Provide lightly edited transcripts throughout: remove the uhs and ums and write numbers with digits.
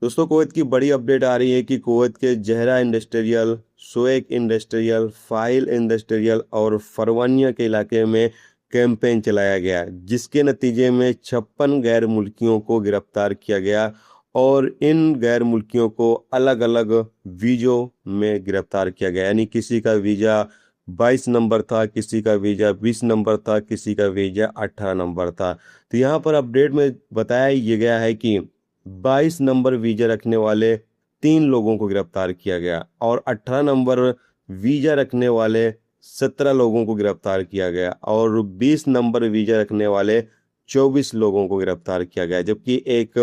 दोस्तों कुवैत की बड़ी अपडेट आ रही है कि कुवैत के जहरा इंडस्ट्रियल, शुएक इंडस्ट्रियल, फाइल इंडस्ट्रियल और फरवानिया के इलाके में कैंपेन चलाया गया, जिसके नतीजे में 56 गैर मुल्कियों को गिरफ्तार किया गया और इन गैर मुल्कियों को अलग अलग वीज़ों में गिरफ्तार किया गया। यानी किसी का वीज़ा 22 नंबर था, किसी का वीज़ा 20 नंबर था, किसी का वीज़ा 18 नंबर था। तो यहाँ पर अपडेट में बताया ये गया है कि 22 नंबर वीजा रखने वाले 3 लोगों को गिरफ्तार किया गया और 18 नंबर वीजा रखने वाले 17 लोगों को गिरफ्तार किया गया और 20 नंबर वीजा रखने वाले 24 लोगों को गिरफ्तार किया गया। जबकि एक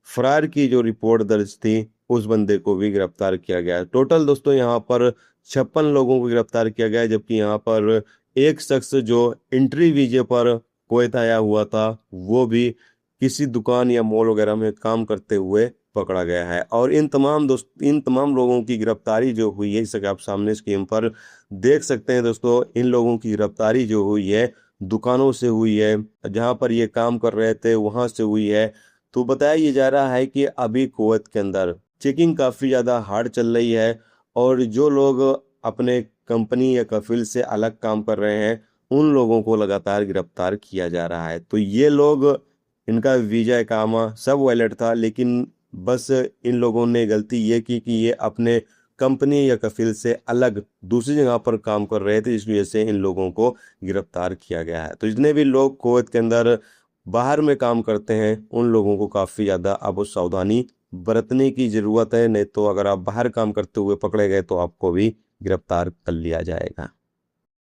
फरार की जो रिपोर्ट दर्ज थी उस बंदे को भी गिरफ्तार किया गया। टोटल दोस्तों यहाँ पर 56 लोगों को गिरफ्तार किया गया, जबकि यहाँ पर एक शख्स जो एंट्री वीजे पर कुवैत आया हुआ था वो भी किसी दुकान या मॉल वगैरह में काम करते हुए पकड़ा गया है। और इन तमाम लोगों की गिरफ्तारी जो हुई है, इसे आप सामने स्क्रीन पर देख सकते हैं दोस्तों। इन लोगों की गिरफ्तारी जो हुई है दुकानों से हुई है, जहां पर ये काम कर रहे थे वहां से हुई है। तो बताया ये जा रहा है कि अभी कुवैत के अंदर चेकिंग काफ़ी ज़्यादा हार्ड चल रही है और जो लोग अपने कंपनी या कफिल से अलग काम कर रहे हैं उन लोगों को लगातार गिरफ्तार किया जा रहा है। तो ये लोग, इनका वीजा इकामा सब वैलिड था, लेकिन बस इन लोगों ने गलती ये की कि ये अपने कंपनी या कफिल से अलग दूसरी जगह पर काम कर रहे थे, इस वजह से इन लोगों को गिरफ्तार किया गया है। तो जितने भी लोग कुवैत के अंदर बाहर में काम करते हैं उन लोगों को काफ़ी ज़्यादा अब सावधानी बरतने की ज़रूरत है, नहीं तो अगर आप बाहर काम करते हुए पकड़े गए तो आपको भी गिरफ्तार कर लिया जाएगा।